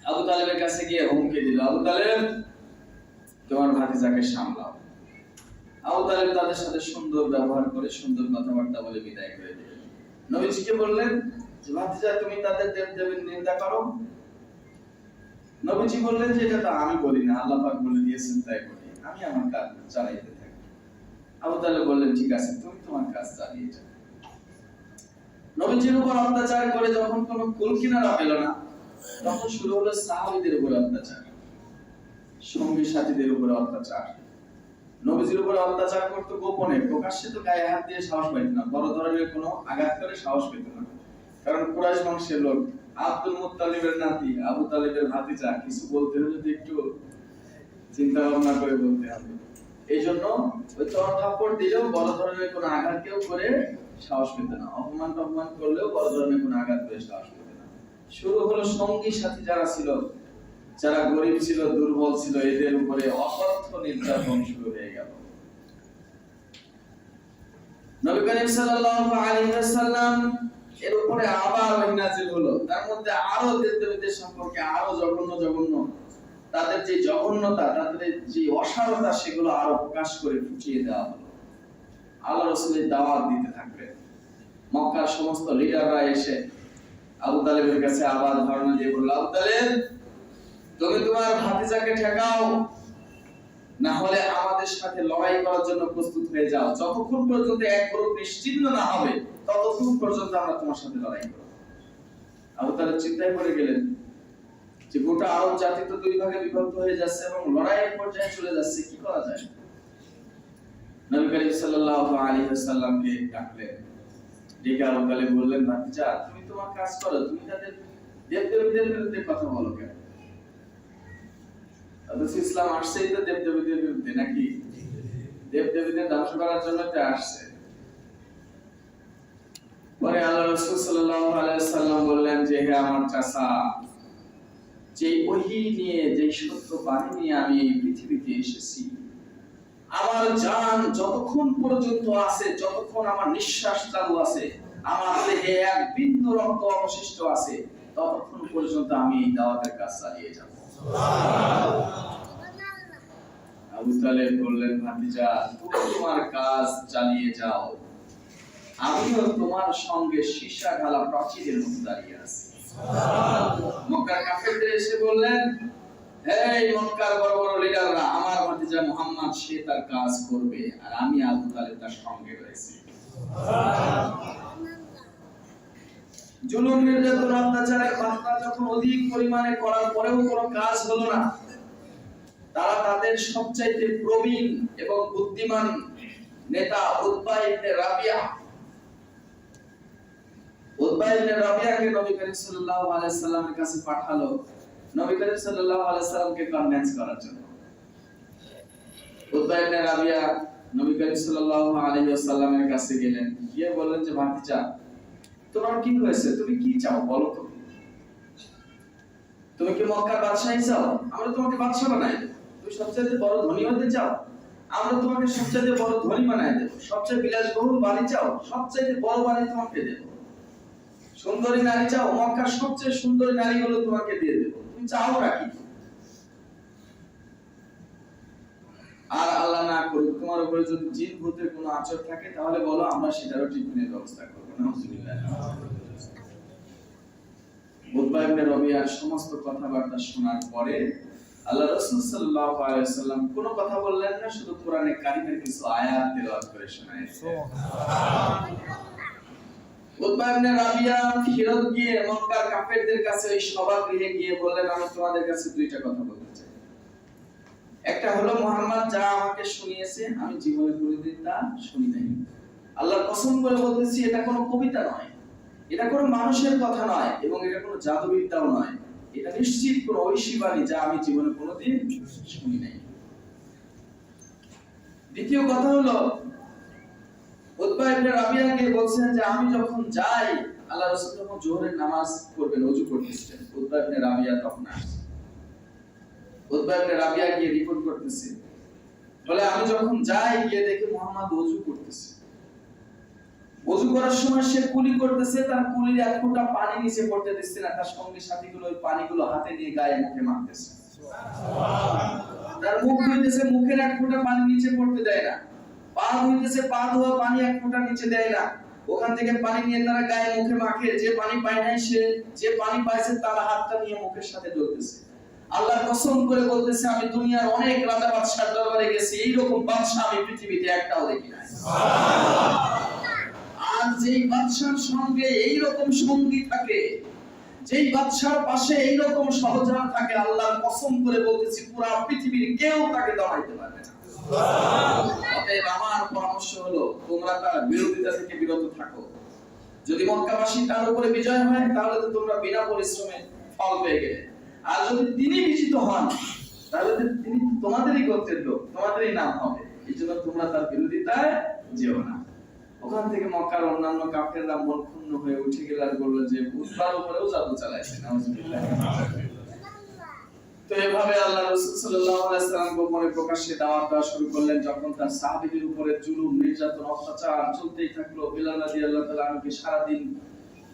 আবু তালেবের কাছে গিয়ে হুমকি দিল, আবু তালেব তোমার ভাতিজাকে সামলাও। আবু তালেব তাদের সাথে সুন্দর ব্যবহার করে সুন্দর কথাবার্তা বলে বিদায় করে দিলেন। নবীজিকে বললেন যে ভাতিজা তুমি তাদের দেবদেবীর নিন্দা করো। নবীজি বললেন যে এটা তো আমি বলি না, আল্লাহ পাক বলে দিয়েছেন তাই বলি, আমি আমার কাজ চালাইতে থাকি। আবু তালেব বললেন ঠিক আছে, তুমি তোমার কাজ চালিয়ে যাও। নবীজির উপর অত্যাচার করে যখন কোনো কুল কিনারা পেল না, তখন শুরু হলো সাহাবীদের উপর অত্যাচার, সঙ্গী সাথীদের উপর অত্যাচার। নবীজির উপর অত্যাচার করতে গোপনে, প্রকাশ্যে তো গায়ে হাত দিয়ে সাহস পাইত না, বড় ধরনের কোনো আঘাত করে সাহস পেত না, কারণ কুরাইশ বংশের লোক, আব্দুল মুত্তালিবের নাতি, আবু তালেবের ভাতিজা, কিছু বলতে হলে তো একটু চিন্তা ভাবনা করে বলতে হবে। এই জন্য ওই চর থাপ্পড় দিলেও বড় ধরনের কোনো আঘাত কেউ করে সাহস পেত না, অপমান টপমান করলেও বড় ধরনের কোনো আঘাত করে সাহস পেত না। শুরু হলো সঙ্গী সাথী যারা ছিল, যারা গরিব ছিল, দুর্বল ছিল, এদের উপরে অকথ্য নির্যাতন শুরু হয়ে গেল। নবী করিম সাল্লাল্লাহু আলাইহি ওয়াসাল্লাম এর উপরে আবার ওহী নাযিল হলো, তার মধ্যে আরো দেবদেবীদের সম্পর্কে আরো জঘন্য তাদের যে জঘন্যতা, তাদের যে অসারতা, সেগুলো আরো প্রকাশ করে ফুটিয়ে দেওয়া হলো। আল্লাহ রাসূলের দাওয়াত দিতে থাকলেন। মক্কার সমস্ত লিডাররা এসে আবু তালেবের কাছে আবার ধারণা দিয়ে বলল, আবু তালেব তুমি তোমার ভাতিজাকে ঠেকাও, না হলে আমাদের সাথে লড়াই করার জন্য প্রস্তুত হয়ে যাও। যতক্ষণ পর্যন্ত এক গ্রুপ নিশ্চিহ্ন না হবে, ততক্ষণ পর্যন্ত আমরা তোমার সাথে লড়াই করব। আবু তালেব চিন্তায় পড়ে গেলেন যে গোটা আরব জাতি তো দুই ভাগে বিভক্ত হয়ে যাচ্ছে এবং লড়াইয়ের পর্যায়ে চলে যাচ্ছে, কি করা যায়? নবী করিম সাল্লাল্লাহু আলাইহি ওয়াসাল্লামকে ডাকলেন, ডেকে আবু তালেব বললেন, ভাতিজা তুমি তোমার কাজ করো, তুমি তাদের দেবদেবীদের বিরুদ্ধে কথা বলো কেন? ইসলাম আসছেই তো দেবদেবীদের বিরুদ্ধে নাকি? দেবদেবীদের ধ্বংস করার জন্য তো আসছে। পরে আল্লাহ রাসূল সাল্লাল্লাহু আলাইহি ওয়াসাল্লাম বললেন যে হে আমার চাচা, যে ওহী নিয়ে, যে সত্য বাণী নিয়ে আমি এই পৃথিবীতে এসেছি, আমার জান যতক্ষণ পর্যন্ত আছে, যতক্ষণ আমার নিঃশ্বাস চালু আছে, আমার দেহে এক বিন্দু রক্ত অবশিষ্ট আছে, ততক্ষণ পর্যন্ত আমি এই দাওয়াতের কাজ চালিয়ে যাব। আবু তালেব বললেন, ভাতিজা তুমি তোমার কাজ চালিয়ে যাও, আমিও তোমার সঙ্গে সীসা ঢালা প্রাচীরের মতো দাঁড়িয়ে আছি। মক্কার কাফেরদের এসে বললেন, এই মক্কার বড় বড় লিডাররা, আমার ভাতিজা মুহাম্মদ সে তার কাজ করবে, আর আমি আবু তালেব তার সঙ্গে রয়েছি। জুলুম, নির্যাতন, অত্যাচারের মাত্রা যখন অধিক পরিমাণে করার পরেও কোনো কাজ হলো না, তারা তাদের সবচাইতে প্রবীণ এবং বুদ্ধিমান নেতা উতবা ইবনে রাবিয়াকে নবী করিম সাল্লাল্লাহু আলাইহি সাল্লামের কাছে পাঠালো, নবী করিম সাল্লাল্লাহু আলাইহি সাল্লামকে কনভিন্স করার জন্য। উতবা ইবনে রাবিয়া নবী করিম সাল্লাল্লাহু আলাইহি ওয়াসাল্লামের কাছে গেলেন, গিয়ে বললেন যে ভাতিজা তোমার কি হয়েছে, তুমি কি চাও বলো তো? তুমি কি মক্কার বাদশাহী চাও? আমরা তোমাকে বাদশা বানাই দেব। তুমি সবচেয়ে বড় ধনী হতে চাও? আমরা তোমাকে সবচেয়ে বড় ধনী বানাই দেব। সবচেয়ে বিলাসবহুল বাড়ি চাও? সবচেয়ে বড় বাড়ি তোমাকে দেব। সুন্দরী নারী চাও? মক্কার সবচেয়ে সুন্দরী নারীগুলো তোমাকে দিয়ে দেব। তুমি চাও নাকি? আর আল্লাহ না করুক তোমার উপরে যদি জিন ভূতের কোনো আচর থাকে, তাহলে বলো, আমরা সেটারও ট্রিটমেন্টের ব্যবস্থা করব। নাউজুবিল্লাহ। উতবা ইবনে ইবনে রবিয়ার সমস্ত কথাবার্তা শোনার পরে আল্লাহ রাসূল সাল্লাল্লাহু আলাইহি ওয়াসাল্লাম কোনো কথা বললেন না, শুধু কোরআনে কারীমের কিছু আয়াত তেলাওয়াত করে শোনালেন। উতবা ইবনে রাবিয়া ফিরত গিয়ে মক্কার কাফেরদের কাছে ওই সভাগৃহে গিয়ে বললেন, আমি তোমাদের কাছে দুইটা কথা বলতে চাই। একটা হলো, মুহাম্মদ যা আমাকে শুনিয়েছে আমি জীবনে কোনোদিন তা শুনি নাই। আল্লাহর কসম করে বলতেছি, এটা কোনো কবিতা নয়, এটা কোনো মানুষের কথা নয়, এবং এটা কোনো জাদুবিদ্যাও নয়। এটা নিশ্চিত কোনো ঐশী বাণী যা আমি জীবনে কোনোদিন শুনি নাই। দ্বিতীয় কথা হলো, উতবা ইবনে রাবিয়াকে বলছেন যে আমি যখন যাই, আল্লাহ রাসূল যখন জোহরের নামাজ পড়বেন, ওযু করতেছেন, উতবা ইবনে রাবিয়া তখন আসছে। উতবা ইবনে রাবিয়া গিয়ে রিপোর্ট করতেছে, বলে আমি যখন যাই গিয়ে দেখি মুহাম্মদ ওযু করতেছে। ওযু করার সময় সে কুলি করতেছে, তার কুলির এক ফোঁটা পানি নিচে পড়তে দিচ্ছে না, তার সঙ্গে সাথীগুলো ওই পানিগুলো হাতে নিয়ে গায়ে মুখে মাখতেছে। তার মুখ ধুইতেছে, মুখের এক ফোঁটা পানি নিচে পড়তে দেয় না। পা ধুইতেছে, পা ধোয়া পানি এক ফোঁটা নিচে দেয় না। ওখান থেকে পানি নিয়ে তারা গায়ে মুখে মাখে। যে পানি পায় নাই, সে যে পানি পাইছে তার হাতটা নিয়ে মুখের সাথে জ্বলতেছে। আল্লাহর কসম করে বলতেছে, আমি দুনিয়ার অনেক রাজা বাদশার দরবারে গেছি, এইরকম বাদশা আমি পৃথিবীতে একটাও দেখি নাই। আর যেই বাদশার সঙ্গে এইরকম সঙ্গী থাকে, যেই বাদশার পাশে এইরকম সহচর থাকে, আল্লাহর কসম করে বলতেছি পুরো পৃথিবীর কেউ তাকে দমাইতে পারবে না। অতএব আমার পরামর্শ হলো, তোমরা তার বিরোধিতা থেকে বিরত থাকো। যদি মক্কাবাসী তার উপরে বিজয় হয়, তাহলে তো তোমরা বিনা পরিশ্রমে ফল পেয়ে গেলে। আর যদি তিনি বিজিত হন, তাহলে তিনি তোমাদেরই গোত্রের লোক, তোমাদেরই নাম হবে। এই জন্য তোমরা তার বিরোধিতায় যেও না। ওখান থেকে মক্কার অন্যান্য কাফেররা মন ক্ষুণ্ণ হয়ে উঠে গেল আর বলল যে উতবার উপরেও জাদু চালাইছে। নাউজুবিল্লাহ। তো এভাবে আল্লাহ রাসূল সাল্লাল্লাহু আলাইহি ওয়াসাল্লাম গোপনে প্রকাশ্যে দাওয়াত দেওয়া শুরু করলেন। যখন তার সাহাবীদের উপরে জুলুম, নির্যাতন, অত্যাচার চলতেই থাকলো, বিলাল রাদিয়াল্লাহু তাআলা আনহুকে সারা দিন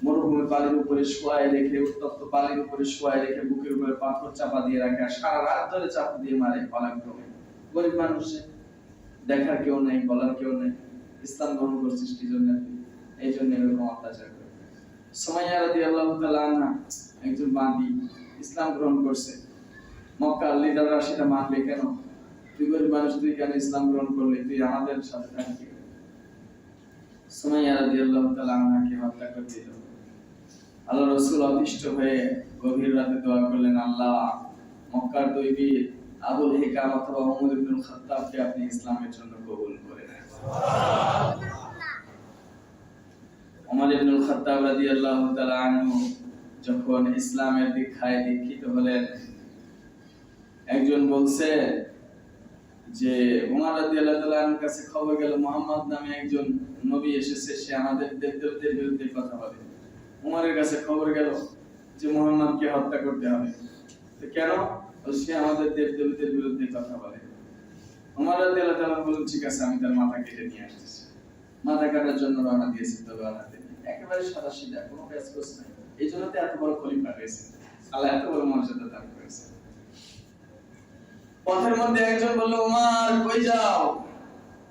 মরুভূমির বালির উপরে শোয়ায় রেখে, উত্তপ্ত বালির উপরে শোয়ায় রেখে বুকের উপরে পাথর চাপা দিয়ে রাখে, আর সারা রাত ধরে চাপা দিয়ে মারে পালাক্রমে। গরিব মানুষ, দেখার কেউ নেই, বলার কেউ নেই। ইসলাম গ্রহণ করছিস কি জন্য? এই জন্য এরকম অত্যাচার করে। সুমাইয়া রাদিয়াল্লাহু তাআলা আনহা একজন বান্দী, ইসলাম গ্রহণ করছে। মক্কার লিডাররা সেটা মানবে কেন? তুই গরিব মানুষ, তুই কেন ইসলাম গ্রহণ করলি? তুই আমাদের সাথে থাকবি। সুমাইয়া রাদিয়াল্লাহু তাআলা আনহাকে হত্যা করে দিল। আল্লাহ রাসূল অতিষ্ঠ হয়ে গভীর রাতে দোয়া করলেন, আল্লাহ, মক্কার দুই বীর আবুল হিকাম অথবা ওমর ইবনে খাত্তাবকে আপনি ইসলামের জন্য কবুল করে নেন। ওমর ইবনে খাত্তাব রাদিয়াল্লাহু তাআলা আনহু যখন ইসলামের দীক্ষায় দীক্ষিত হলেন, একজন বলছে যে ওমর রাদিয়াল্লাহু তাআলা আনহুর কাছে খবর গেল মুহাম্মদ নামে একজন নবী এসেছে, সে আমাদের দেবদেবীদের বিরুদ্ধে কথা বলে। ওমরের কাছে খবর গেল যে মুহাম্মদকে হত্যা করতে হবে। তো কেন? সে আমাদের দেবদেবীদের বিরুদ্ধে কথা বলে। ওমর রাদিয়াল্লাহু তাআলা বললেন, ঠিক আছে, আমি তার মাথা কেটে নিয়ে আসতেছি। মাথা কাটার জন্য রওনা দিয়েছে তলোয়ার হাতে, একেবারে সাদাসিধা, কোনো প্যাচগোছ নাই। এই জন্য তো এত বড় খলিফা হয়েছে, আল্লাহ এত বড় মর্যাদা দান করেছে। পথের মধ্যে একজন বলল, ওমর কই যাও?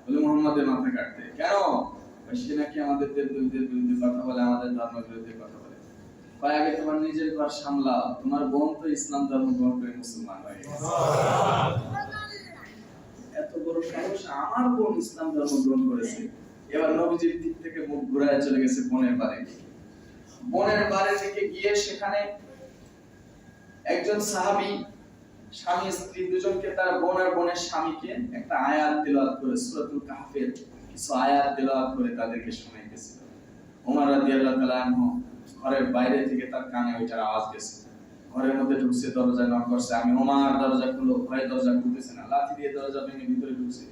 বলে মুহাম্মদের মাথা কাটতে। কেন? সে নাকি আমাদের দেবদেবীদের বিরুদ্ধে কথা বলে, আমাদের ধর্মের বিরুদ্ধে কথা বলে। কয় আগে তোমার নিজের ঘর সামলাও, তোমার বোন তো ইসলাম ধর্ম গ্রহণ করে মুসলমান হয়ে গেছে। এত বড় সাহস, আমার বোন ইসলাম ধর্ম গ্রহণ করেছে। এবার নবীজির দিক থেকে মুখ ঘুরায় চলে গেছে বোনের বাড়ি। বোনের বাড়ি থেকে গিয়ে সেখানে একজন সাহাবী স্বামী স্ত্রী দুজনকে, তার বোন আর বোনের স্বামীকে একটা আয়াত তেলাওয়াত করে, সূরাতুল কাহফের কিছু আয়াত তেলাওয়াত করে তাদেরকে শোনাইতেছিল। ওমর রাদিয়াল্লাহু তাআলা আনহু ঘরের বাইরে থেকে তার কানে ওইটার আওয়াজ গেছে। ঘরের মধ্যে ঢুকছে, দরজায় নক করছে। আমি ওমর, দরজা খুলো। ভয়ে দরজা খুলতেছে না, লাঠি দিয়ে দরজা ভেঙে ভিতরে ঢুকছে।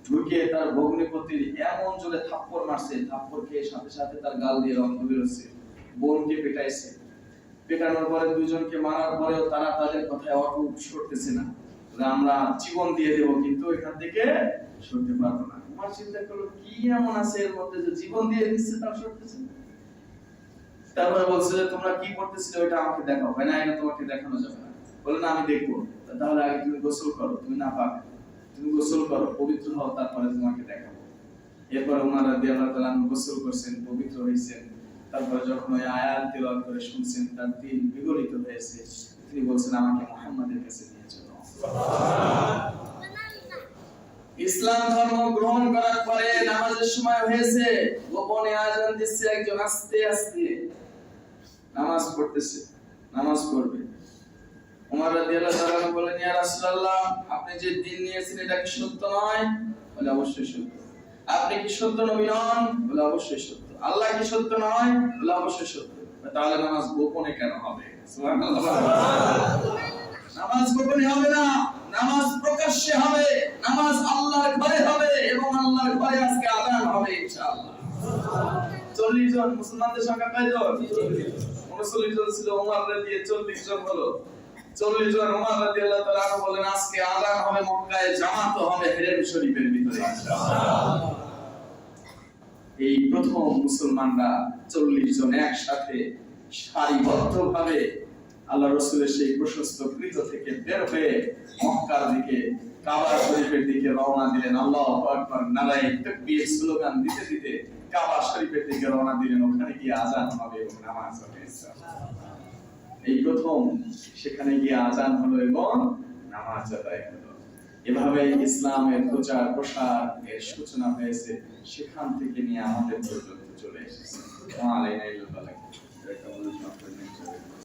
ঢুকে তার ভগ্নিপতির এমন জোরে থাপ্পড় মারছে, থাপ্পড় খেয়ে সাথে সাথে তার গাল দিয়ে রক্ত বেরোচ্ছে। বোনকে পেটাইছে। পেটানোর পরে দুইজনকে মারার পরেও তারা তাদের কথায় অটুট সরতেছে না। আমরা জীবন দিয়ে দেব, কিন্তু এখান থেকে সরতে পারবো না। আমার চিন্তা করলো, কি এমন আছে এর মধ্যে যে জীবন দিয়ে দিচ্ছে তাও সরতেছে না? তারপরে বলছে যে তোমরা কি করতেছিলে ওইটা আমাকে দেখাও। হয় না, এটা তোমাকে দেখানো যাবে না। বলে না, আমি দেখবো। তাহলে আগে তুমি গোসল করো, তুমি না পাক, তুমি গোসল করো, পবিত্র হও, তারপরে তোমাকে দেখাবো। এরপর ওমর রাদিয়াল্লাহু তাআলা গোসল করছেন, পবিত্র হইছেন। তারপরে যখন ওই আয়াত তিলাওয়াত করে শুনছেন, তার দিল বিগলিত হয়েছে, তিনি বলছেন আমাকে মুহাম্মাদের কাছে নিয়ে চলো। ইসলাম ধর্ম গ্রহণ করার পরে নামাজের সময় হয়েছে, গোপনে আযান দিচ্ছে একজন, আস্তে আস্তে নামাজ পড়তেছে, নামাজ পড়বে। ওমর রাদিয়াল্লাহু তাআলা বলেন, ইয়া রাসূলুল্লাহ, আপনি যে দিন নিয়েছেন এটা কি সত্য নয়? বলে অবশ্যই সত্য। আপনি কি সত্য নবী নন? বলে অবশ্যই সত্য। আল্লাহ কি সত্য নয়? বলে অবশ্যই সত্য। তাহলে নামাজ গোপনে কেন হবে? সুবহানাল্লাহ। নামাজ গোপনে হবে না, নামাজ প্রকাশ্যে হবে, নামাজ আল্লাহর ঘরে হবে এবং আল্লাহর ঘরে আজকে আযান হবে ইনশাআল্লাহ। 40 জন মুসলমানদের সংখ্যা কয়জন? 39 জন ছিল, ওমর দিয়ে 40 জন হলো। 40 জন ওমর রাদিয়াল্লাহু তাআলা বলেন আজকে আযান হবে মক্কায়, জামাত হবে হেরেম শরীফের ভিতরে ইনশাআল্লাহ। এই প্রথম মুসলমানরা 40 জন একসাথে সারিবদ্ধভাবে আল্লাহ রাসূলের সেই প্রশস্ত গৃহ থেকে বের হয়ে মক্কার দিকে, কাবা শরীফের দিকে রওনা দিলেন। আল্লাহু আকবার, নারায়ে তাকবীর স্লোগান দিতে দিতে কাবা শরীফের দিকে রওনা দিলেন। ওখানে গিয়ে আযান হবে এবং নামাজ হবে ইনশাআল্লাহ। এই প্রথম সেখানে গিয়ে আযান হলো এবং নামাজ আদায় হলো। এভাবে ইসলামের প্রচার প্রসার এর সূচনা হয়েছে, সেখান থেকে নিয়ে আমাদের পর্যন্ত চলে এসেছে। ওয়া আলাইনা ইল্লাল বালাগ।